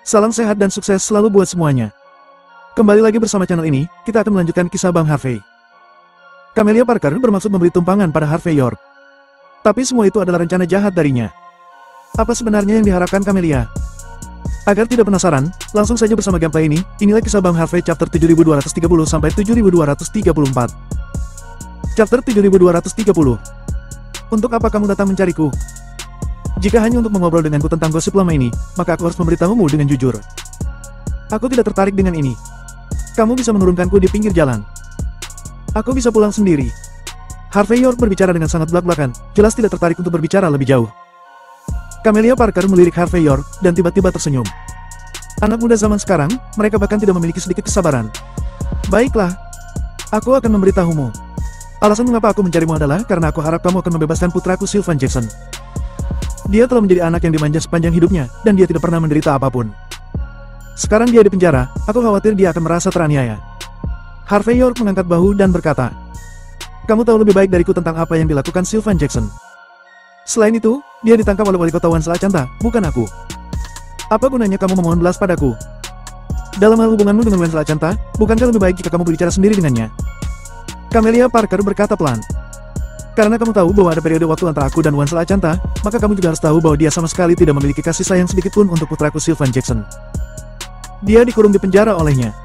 Salam sehat dan sukses selalu buat semuanya. Kembali lagi bersama channel ini, kita akan melanjutkan kisah Bang Harvey. Camelia Parker bermaksud memberi tumpangan pada Harvey York. Tapi semua itu adalah rencana jahat darinya. Apa sebenarnya yang diharapkan Camelia? Agar tidak penasaran, langsung saja bersama gameplay ini, inilah kisah Bang Harvey chapter 7230 sampai 7234. Chapter 7230. Untuk apa kamu datang mencariku? Jika hanya untuk mengobrol denganku tentang gosip lama ini, maka aku harus memberitahumu dengan jujur. Aku tidak tertarik dengan ini. Kamu bisa menurunkanku di pinggir jalan. Aku bisa pulang sendiri. Harvey York berbicara dengan sangat belak-belakan, jelas tidak tertarik untuk berbicara lebih jauh. Camelia Parker melirik Harvey York, dan tiba-tiba tersenyum. Anak muda zaman sekarang, mereka bahkan tidak memiliki sedikit kesabaran. Baiklah. Aku akan memberitahumu. Alasan mengapa aku mencarimu adalah karena aku harap kamu akan membebaskan putraku Sylvan Jackson. Dia telah menjadi anak yang dimanja sepanjang hidupnya, dan dia tidak pernah menderita apapun. Sekarang dia di penjara, aku khawatir dia akan merasa teraniaya. Harvey York mengangkat bahu dan berkata, "Kamu tahu lebih baik dariku tentang apa yang dilakukan Sylvan Jackson. Selain itu, dia ditangkap oleh wali kota Wan Selacanta, bukan aku. Apa gunanya kamu memohon belas padaku? Dalam hal hubunganmu dengan Wan Selacanta, bukankah lebih baik jika kamu berbicara sendiri dengannya?" Camelia Parker berkata pelan. Karena kamu tahu bahwa ada periode waktu antara aku dan Wan Selacanta, maka kamu juga harus tahu bahwa dia sama sekali tidak memiliki kasih sayang sedikitpun untuk putraku Sylvan Jackson. Dia dikurung di penjara olehnya.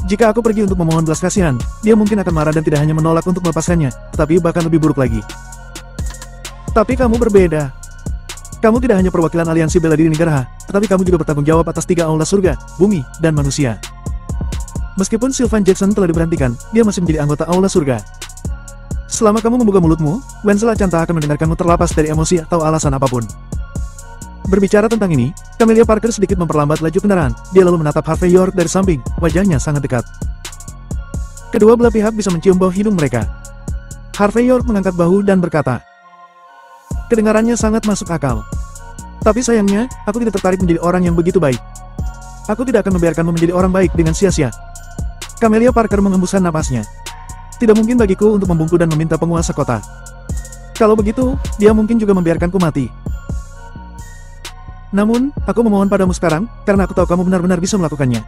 Jika aku pergi untuk memohon belas kasihan, dia mungkin akan marah dan tidak hanya menolak untuk melepaskannya, tetapi bahkan lebih buruk lagi. Tapi kamu berbeda. Kamu tidak hanya perwakilan aliansi bela diri negara, tetapi kamu juga bertanggung jawab atas 3 aula surga, bumi, dan manusia. Meskipun Sylvan Jackson telah diberhentikan, dia masih menjadi anggota aula surga. Selama kamu membuka mulutmu, Wan Selacanta akan mendengarkanmu terlepas dari emosi atau alasan apapun. Berbicara tentang ini, Camelia Parker sedikit memperlambat laju kendaraan. Dia lalu menatap Harvey York dari samping, wajahnya sangat dekat. Kedua belah pihak bisa mencium bau hidung mereka. Harvey York mengangkat bahu dan berkata, "Kedengarannya sangat masuk akal. Tapi sayangnya, aku tidak tertarik menjadi orang yang begitu baik. Aku tidak akan membiarkanmu menjadi orang baik dengan sia-sia." Camelia Parker mengembuskan napasnya. Tidak mungkin bagiku untuk membungkuk dan meminta penguasa kota. Kalau begitu, dia mungkin juga membiarkanku mati. Namun, aku memohon padamu sekarang, karena aku tahu kamu benar-benar bisa melakukannya.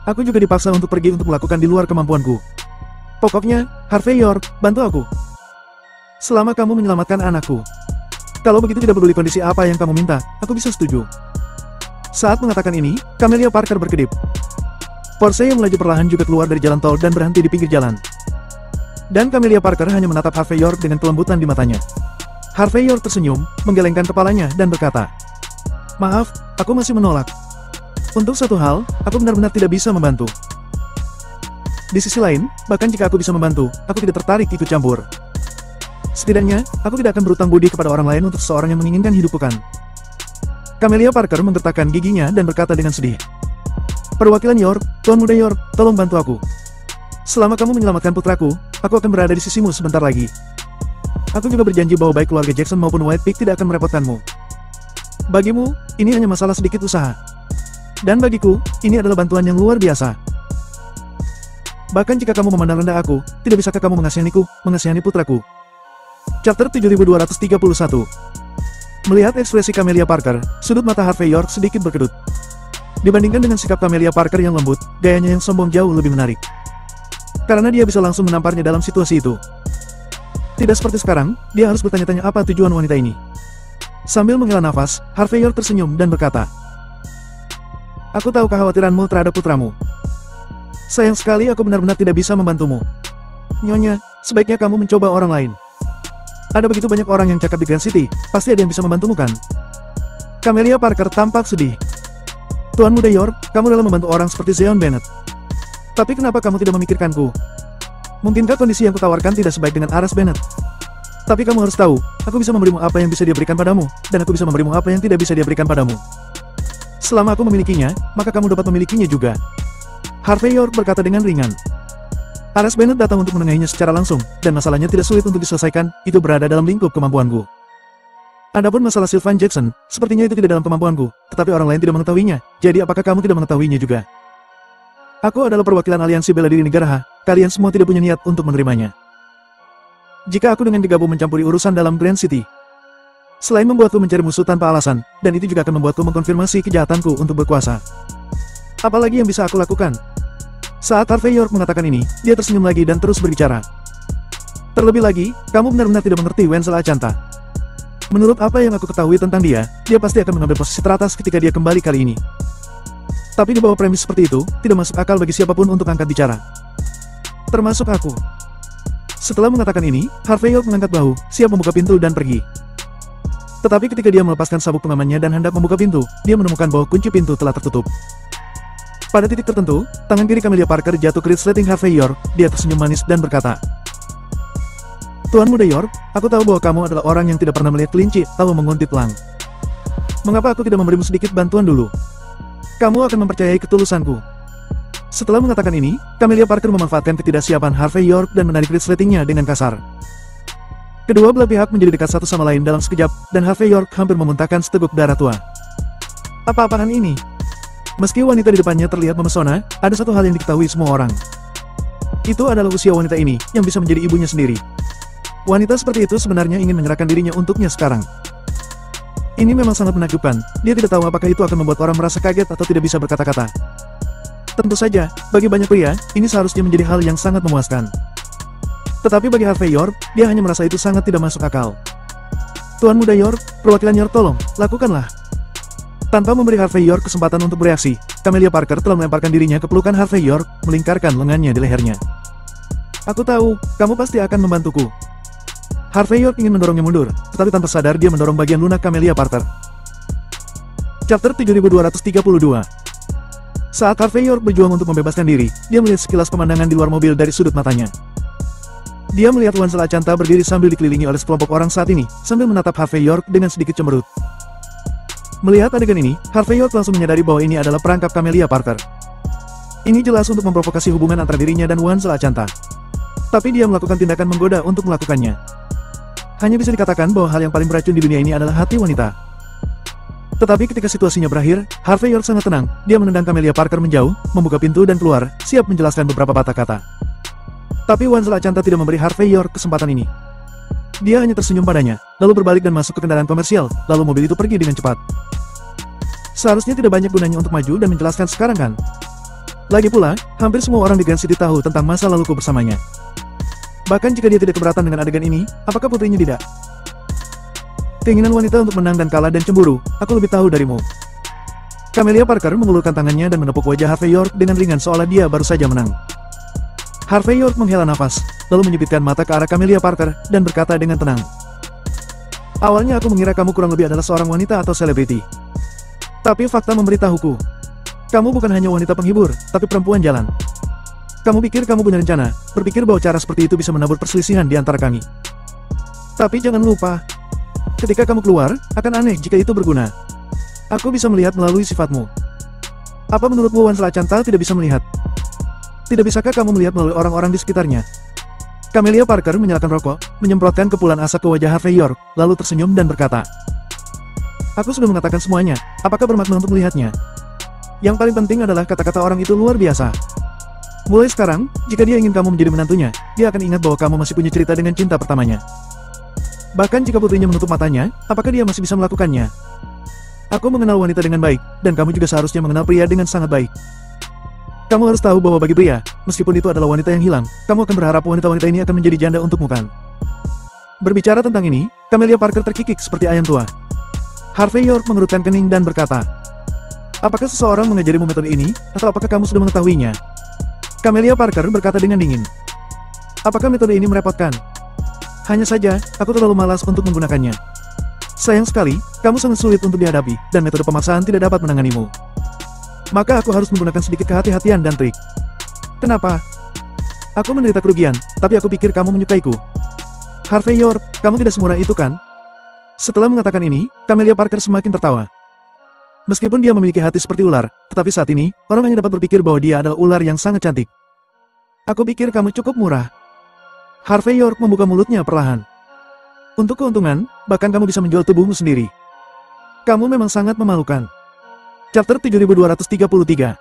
Aku juga dipaksa untuk pergi untuk melakukan di luar kemampuanku. Pokoknya, Harvey York, bantu aku. Selama kamu menyelamatkan anakku. Kalau begitu tidak peduli kondisi apa yang kamu minta, aku bisa setuju. Saat mengatakan ini, Camelia Parker berkedip. Porsche yang melaju perlahan juga keluar dari jalan tol dan berhenti di pinggir jalan. Dan Camelia Parker hanya menatap Harvey York dengan kelembutan di matanya. Harvey York tersenyum, menggelengkan kepalanya dan berkata, "Maaf, aku masih menolak. Untuk satu hal, aku benar-benar tidak bisa membantu. Di sisi lain, bahkan jika aku bisa membantu, aku tidak tertarik ikut campur. Setidaknya, aku tidak akan berutang budi kepada orang lain untuk seseorang yang menginginkan hidupku kan." Camelia Parker menggertakkan giginya dan berkata dengan sedih, "Perwakilan York, Tuan Muda York, tolong bantu aku. Selama kamu menyelamatkan putraku, aku akan berada di sisimu sebentar lagi. Aku juga berjanji bahwa baik keluarga Jackson maupun White Peak tidak akan merepotkanmu. Bagimu, ini hanya masalah sedikit usaha. Dan bagiku, ini adalah bantuan yang luar biasa. Bahkan jika kamu memandang rendah aku, tidak bisakah kamu mengasihaniku, mengasihani putraku?" Chapter 7231. Melihat ekspresi Camelia Parker, sudut mata Harvey York sedikit berkedut. Dibandingkan dengan sikap Camelia Parker yang lembut, gayanya yang sombong jauh lebih menarik. Karena dia bisa langsung menamparnya dalam situasi itu. Tidak seperti sekarang, dia harus bertanya-tanya apa tujuan wanita ini. Sambil menghela nafas, Harvey York tersenyum dan berkata, "Aku tahu kekhawatiranmu terhadap putramu. Sayang sekali aku benar-benar tidak bisa membantumu. Nyonya, sebaiknya kamu mencoba orang lain. Ada begitu banyak orang yang cakap di Grand City, pasti ada yang bisa membantumu kan?" Camelia Parker tampak sedih. "Tuan Muda York, kamu rela membantu orang seperti Zeon Bennett. Tapi kenapa kamu tidak memikirkanku? Mungkinkah kondisi yang kutawarkan tidak sebaik dengan Aras Bennett? Tapi kamu harus tahu, aku bisa memberimu apa yang bisa dia berikan padamu, dan aku bisa memberimu apa yang tidak bisa dia berikan padamu. Selama aku memilikinya, maka kamu dapat memilikinya juga." Harvey York berkata dengan ringan. Aras Bennett datang untuk menengahinya secara langsung, dan masalahnya tidak sulit untuk diselesaikan, itu berada dalam lingkup kemampuanku. Adapun masalah Sylvan Jackson, sepertinya itu tidak dalam kemampuanku, tetapi orang lain tidak mengetahuinya, jadi apakah kamu tidak mengetahuinya juga? Aku adalah perwakilan aliansi bela diri negara, kalian semua tidak punya niat untuk menerimanya. Jika aku dengan gegabah mencampuri urusan dalam Grand City, Selain membuatku mencari musuh tanpa alasan, dan itu juga akan membuatku mengkonfirmasi kejahatanku untuk berkuasa. Apalagi yang bisa aku lakukan? Saat Harvey York mengatakan ini, dia tersenyum lagi dan terus berbicara. Terlebih lagi, kamu benar-benar tidak mengerti Wenzel Achanta. Menurut apa yang aku ketahui tentang dia pasti akan mengambil posisi teratas ketika dia kembali kali ini. Tapi di bawah premis seperti itu, tidak masuk akal bagi siapapun untuk angkat bicara. Termasuk aku. Setelah mengatakan ini, Harvey York mengangkat bahu, siap membuka pintu dan pergi. Tetapi ketika dia melepaskan sabuk pengamannya dan hendak membuka pintu, dia menemukan bahwa kunci pintu telah tertutup. Pada titik tertentu, tangan kiri Camelia Parker jatuh ke resleting Harvey York, dia tersenyum manis dan berkata, "Tuan Muda York, aku tahu bahwa kamu adalah orang yang tidak pernah melihat kelinci lalu menguntit elang. Mengapa aku tidak memberimu sedikit bantuan dulu? Kamu akan mempercayai ketulusanku." Setelah mengatakan ini, Camelia Parker memanfaatkan ketidaksiapan Harvey York dan menarik resletingnya dengan kasar. Kedua belah pihak menjadi dekat satu sama lain dalam sekejap, dan Harvey York hampir memuntahkan seteguk darah tua. Apa-apaan ini? Meski wanita di depannya terlihat memesona, ada satu hal yang diketahui semua orang. Itu adalah usia wanita ini, yang bisa menjadi ibunya sendiri. Wanita seperti itu sebenarnya ingin menyerahkan dirinya untuknya sekarang. Ini memang sangat menakjubkan, dia tidak tahu apakah itu akan membuat orang merasa kaget atau tidak bisa berkata-kata. Tentu saja, bagi banyak pria, ini seharusnya menjadi hal yang sangat memuaskan. Tetapi bagi Harvey York, dia hanya merasa itu sangat tidak masuk akal. Tuan Muda York, perwakilan York tolong, lakukanlah. Tanpa memberi Harvey York kesempatan untuk bereaksi, Camelia Parker telah melemparkan dirinya ke pelukan Harvey York, melingkarkan lengannya di lehernya. Aku tahu, kamu pasti akan membantuku. Harvey York ingin mendorongnya mundur, tetapi tanpa sadar dia mendorong bagian lunak Camelia Parker. Chapter 7232. Saat Harvey York berjuang untuk membebaskan diri, dia melihat sekilas pemandangan di luar mobil dari sudut matanya. Dia melihat Wenzel Achanta berdiri sambil dikelilingi oleh sekelompok orang saat ini, sambil menatap Harvey York dengan sedikit cemberut. Melihat adegan ini, Harvey York langsung menyadari bahwa ini adalah perangkap Camelia Parker. Ini jelas untuk memprovokasi hubungan antara dirinya dan Wenzel Achanta. Tapi dia melakukan tindakan menggoda untuk melakukannya. Hanya bisa dikatakan bahwa hal yang paling beracun di dunia ini adalah hati wanita. Tetapi ketika situasinya berakhir, Harvey York sangat tenang, dia menendang Camelia Parker menjauh, membuka pintu dan keluar, siap menjelaskan beberapa patah kata. Tapi Wenzel Achanta tidak memberi Harvey York kesempatan ini. Dia hanya tersenyum padanya, lalu berbalik dan masuk ke kendaraan komersial, lalu mobil itu pergi dengan cepat. Seharusnya tidak banyak gunanya untuk maju dan menjelaskan sekarang kan? Lagi pula, hampir semua orang di Grand City tahu tentang masa laluku bersamanya. Bahkan jika dia tidak keberatan dengan adegan ini, apakah putrinya tidak? Keinginan wanita untuk menang dan kalah dan cemburu, aku lebih tahu darimu. Camelia Parker mengulurkan tangannya dan menepuk wajah Harvey York dengan ringan seolah dia baru saja menang. Harvey York menghela nafas, lalu menyipitkan mata ke arah Camelia Parker, dan berkata dengan tenang. Awalnya aku mengira kamu kurang lebih adalah seorang wanita atau selebriti. Tapi fakta memberitahuku. Kamu bukan hanya wanita penghibur, tapi perempuan jalan. Kamu pikir kamu punya rencana, berpikir bahwa cara seperti itu bisa menabur perselisihan di antara kami. Tapi jangan lupa, ketika kamu keluar, akan aneh jika itu berguna. Aku bisa melihat melalui sifatmu. Apa menurutmu Wenzel Achanta tidak bisa melihat? Tidak bisakah kamu melihat melalui orang-orang di sekitarnya? Camelia Parker menyalakan rokok, menyemprotkan kepulan asap ke wajah Harvey York, lalu tersenyum dan berkata, Aku sudah mengatakan semuanya, apakah bermakna untuk melihatnya? Yang paling penting adalah kata-kata orang itu luar biasa. Mulai sekarang, jika dia ingin kamu menjadi menantunya, dia akan ingat bahwa kamu masih punya cerita dengan cinta pertamanya. Bahkan jika putrinya menutup matanya, apakah dia masih bisa melakukannya? Aku mengenal wanita dengan baik, dan kamu juga seharusnya mengenal pria dengan sangat baik. Kamu harus tahu bahwa bagi pria, meskipun itu adalah wanita yang hilang, kamu akan berharap wanita-wanita ini akan menjadi janda untukmu kan? Berbicara tentang ini, Camelia Parker terkikik seperti ayam tua. Harvey York mengerutkan kening dan berkata, Apakah seseorang mengajarimu metode ini, atau apakah kamu sudah mengetahuinya? Camelia Parker berkata dengan dingin. Apakah metode ini merepotkan? Hanya saja, aku terlalu malas untuk menggunakannya. Sayang sekali, kamu sangat sulit untuk dihadapi, dan metode pemaksaan tidak dapat menanganimu. Maka aku harus menggunakan sedikit kehati-hatian dan trik. Kenapa? Aku menderita kerugian, tapi aku pikir kamu menyukaiku. Harvey York, kamu tidak semurah itu kan? Setelah mengatakan ini, Camelia Parker semakin tertawa. Meskipun dia memiliki hati seperti ular, tetapi saat ini, orang hanya dapat berpikir bahwa dia adalah ular yang sangat cantik. Aku pikir kamu cukup murah. Harvey York membuka mulutnya perlahan. Untuk keuntungan, bahkan kamu bisa menjual tubuhmu sendiri. Kamu memang sangat memalukan. Chapter 7233.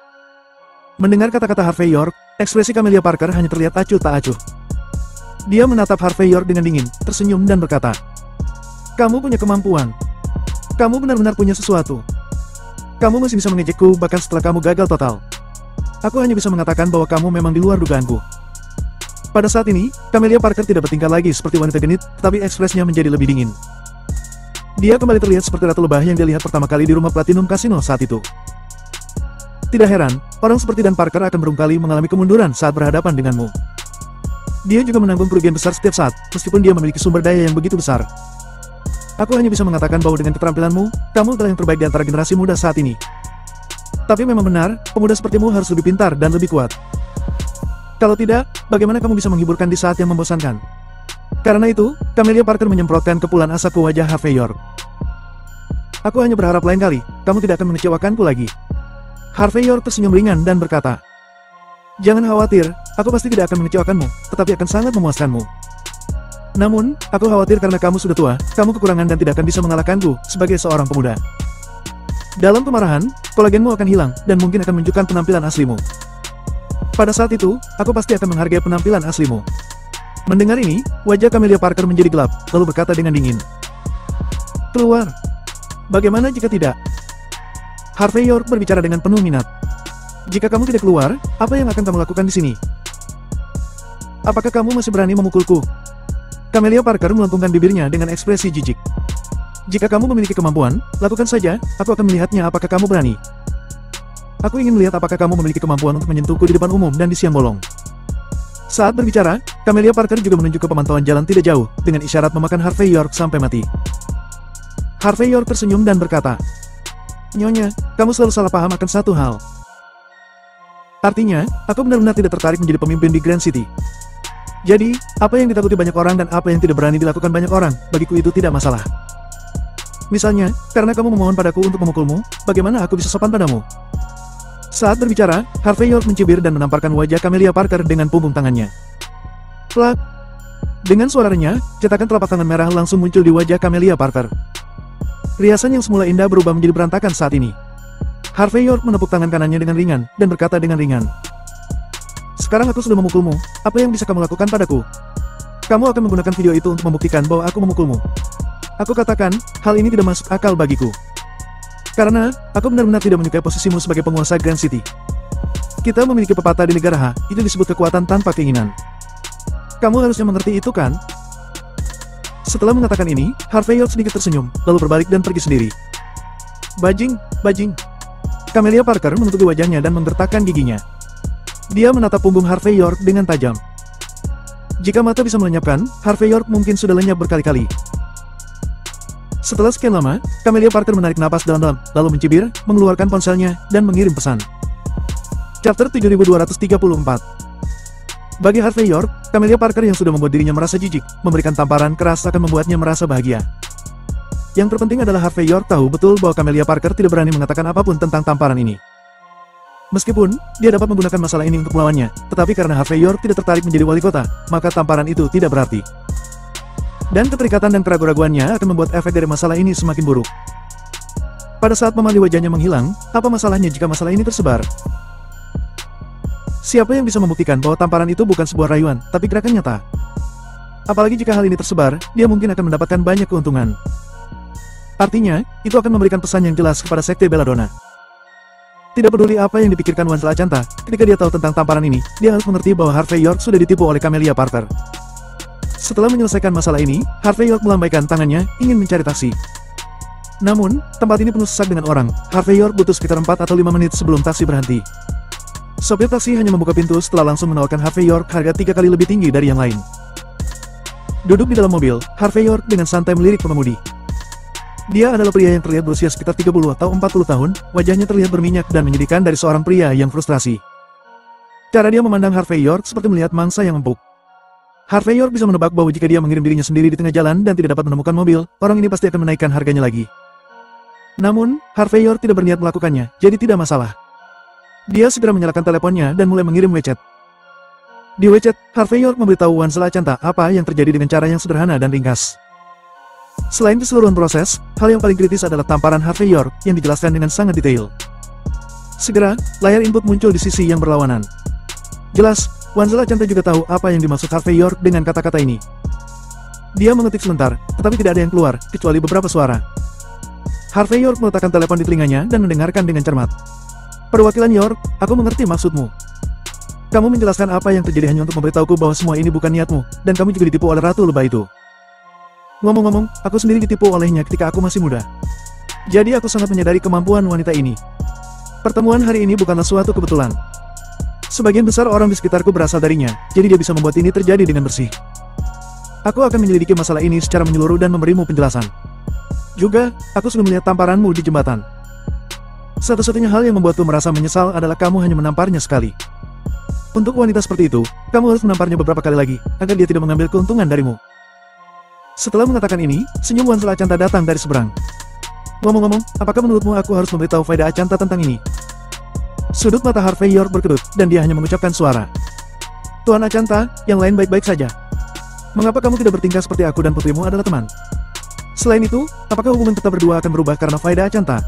Mendengar kata-kata Harvey York, ekspresi Camelia Parker hanya terlihat acuh tak acuh. Dia menatap Harvey York dengan dingin, tersenyum dan berkata, Kamu punya kemampuan. Kamu benar-benar punya sesuatu. Kamu masih bisa mengejekku bahkan setelah kamu gagal total. Aku hanya bisa mengatakan bahwa kamu memang di luar dugaanku. Pada saat ini, Camelia Parker tidak bertingkah lagi seperti wanita genit, tetapi ekspresinya menjadi lebih dingin. Dia kembali terlihat seperti ratu lebah yang dia lihat pertama kali di rumah Platinum Casino saat itu. Tidak heran, orang seperti Dan Parker akan berkali mengalami kemunduran saat berhadapan denganmu. Dia juga menanggung kerugian besar setiap saat, meskipun dia memiliki sumber daya yang begitu besar. Aku hanya bisa mengatakan bahwa dengan keterampilanmu, kamu adalah yang terbaik di antara generasi muda saat ini. Tapi memang benar, pemuda sepertimu harus lebih pintar dan lebih kuat. Kalau tidak, bagaimana kamu bisa menghiburkan di saat yang membosankan? Karena itu, Camelia Parker menyemprotkan kepulan asap ke wajah Harvey York. Aku hanya berharap lain kali, kamu tidak akan mengecewakanku lagi. Harvey York tersenyum ringan dan berkata, "Jangan khawatir, aku pasti tidak akan mengecewakanmu, tetapi akan sangat memuaskanmu. Namun, aku khawatir karena kamu sudah tua, kamu kekurangan dan tidak akan bisa mengalahkanku sebagai seorang pemuda. Dalam kemarahan, kolagenmu akan hilang dan mungkin akan menunjukkan penampilan aslimu. Pada saat itu, aku pasti akan menghargai penampilan aslimu." Mendengar ini, wajah Camelia Parker menjadi gelap, lalu berkata dengan dingin, "Keluar. Bagaimana jika tidak?" Harvey York berbicara dengan penuh minat. "Jika kamu tidak keluar, apa yang akan kamu lakukan di sini? Apakah kamu masih berani memukulku?" Camelia Parker melengkungkan bibirnya dengan ekspresi jijik. "Jika kamu memiliki kemampuan, lakukan saja, aku akan melihatnya apakah kamu berani. Aku ingin melihat apakah kamu memiliki kemampuan untuk menyentuhku di depan umum dan di siang bolong." Saat berbicara, Camelia Parker juga menunjuk ke pemantauan jalan tidak jauh, dengan isyarat memakan Harvey York sampai mati. Harvey York tersenyum dan berkata, "Nyonya, kamu selalu salah paham akan satu hal. Artinya, aku benar-benar tidak tertarik menjadi pemimpin di Grand City. Jadi, apa yang ditakuti banyak orang dan apa yang tidak berani dilakukan banyak orang, bagiku itu tidak masalah. Misalnya, karena kamu memohon padaku untuk memukulmu, bagaimana aku bisa sopan padamu?" Saat berbicara, Harvey York mencibir dan menamparkan wajah Camelia Parker dengan punggung tangannya. Plak! Dengan suara renyah, cetakan telapak tangan merah langsung muncul di wajah Camelia Parker. Riasan yang semula indah berubah menjadi berantakan saat ini. Harvey York menepuk tangan kanannya dengan ringan, dan berkata dengan ringan, "Sekarang aku sudah memukulmu, apa yang bisa kamu lakukan padaku? Kamu akan menggunakan video itu untuk membuktikan bahwa aku memukulmu. Aku katakan, hal ini tidak masuk akal bagiku. Karena, aku benar-benar tidak menyukai posisimu sebagai penguasa Grand City. Kita memiliki pepatah di negara H, itu disebut kekuatan tanpa keinginan. Kamu harusnya mengerti itu kan?" Setelah mengatakan ini, Harvey York sedikit tersenyum, lalu berbalik dan pergi sendiri. "Bajing, bajing." Camelia Parker menutupi wajahnya dan menggertakkan giginya. Dia menatap punggung Harvey York dengan tajam. Jika mata bisa melenyapkan, Harvey York mungkin sudah lenyap berkali-kali. Setelah sekian lama, Camelia Parker menarik napas dalam-dalam, lalu mencibir, mengeluarkan ponselnya, dan mengirim pesan. Chapter 7234. Bagi Harvey York, Camelia Parker yang sudah membuat dirinya merasa jijik, memberikan tamparan keras akan membuatnya merasa bahagia. Yang terpenting adalah Harvey York tahu betul bahwa Camelia Parker tidak berani mengatakan apapun tentang tamparan ini. Meskipun, dia dapat menggunakan masalah ini untuk melawannya, tetapi karena Harvey York tidak tertarik menjadi wali kota, maka tamparan itu tidak berarti. Dan keterikatan dan keraguan-raguannya akan membuat efek dari masalah ini semakin buruk. Pada saat pemali wajahnya menghilang, apa masalahnya jika masalah ini tersebar? Siapa yang bisa membuktikan bahwa tamparan itu bukan sebuah rayuan, tapi gerakan nyata? Apalagi jika hal ini tersebar, dia mungkin akan mendapatkan banyak keuntungan. Artinya, itu akan memberikan pesan yang jelas kepada Sekte Belladonna. Tidak peduli apa yang dipikirkan Wan Selacanta, ketika dia tahu tentang tamparan ini, dia harus mengerti bahwa Harvey York sudah ditipu oleh Camelia Parker. Setelah menyelesaikan masalah ini, Harvey York melambaikan tangannya, ingin mencari taksi. Namun, tempat ini penuh sesak dengan orang. Harvey York butuh sekitar 4 atau 5 menit sebelum taksi berhenti. Sopir taksi hanya membuka pintu setelah langsung menawarkan Harvey York harga 3 kali lebih tinggi dari yang lain. Duduk di dalam mobil, Harvey York dengan santai melirik pengemudi. Dia adalah pria yang terlihat berusia sekitar 30 atau 40 tahun, wajahnya terlihat berminyak dan menyedihkan dari seorang pria yang frustrasi. Cara dia memandang Harvey York seperti melihat mangsa yang empuk. Harvey York bisa menebak bahwa jika dia mengirim dirinya sendiri di tengah jalan dan tidak dapat menemukan mobil, orang ini pasti akan menaikkan harganya lagi. Namun, Harvey York tidak berniat melakukannya, jadi tidak masalah. Dia segera menyalakan teleponnya dan mulai mengirim WeChat. Di WeChat, Harvey York memberitahu Wan Selacanta apa yang terjadi dengan cara yang sederhana dan ringkas. Selain keseluruhan proses, hal yang paling kritis adalah tamparan Harvey York yang dijelaskan dengan sangat detail. Segera, layar input muncul di sisi yang berlawanan. Jelas, Wan Selacanta juga tahu apa yang dimaksud Harvey York dengan kata-kata ini. Dia mengetik sebentar, tetapi tidak ada yang keluar, kecuali beberapa suara. Harvey York meletakkan telepon di telinganya dan mendengarkan dengan cermat. Perwakilan York, aku mengerti maksudmu. Kamu menjelaskan apa yang terjadi hanya untuk memberitahuku bahwa semua ini bukan niatmu, dan kamu juga ditipu oleh Ratu Lebah itu. Ngomong-ngomong, aku sendiri ditipu olehnya ketika aku masih muda. Jadi aku sangat menyadari kemampuan wanita ini. Pertemuan hari ini bukanlah suatu kebetulan. Sebagian besar orang di sekitarku berasal darinya, jadi dia bisa membuat ini terjadi dengan bersih. Aku akan menyelidiki masalah ini secara menyeluruh dan memberimu penjelasan. Juga, aku sudah melihat tamparanmu di jembatan. Satu-satunya hal yang membuatku merasa menyesal adalah kamu hanya menamparnya sekali. Untuk wanita seperti itu, kamu harus menamparnya beberapa kali lagi, agar dia tidak mengambil keuntungan darimu. Setelah mengatakan ini, senyum Wan Acanta datang dari seberang. Ngomong-ngomong, apakah menurutmu aku harus memberitahu Faida Acanta tentang ini? Sudut mata Harvey York berkedut, dan dia hanya mengucapkan suara. Tuan Acanta, yang lain baik-baik saja. Mengapa kamu tidak bertingkah seperti aku dan putrimu adalah teman? Selain itu, apakah hubungan kita berdua akan berubah karena Faida Acanta?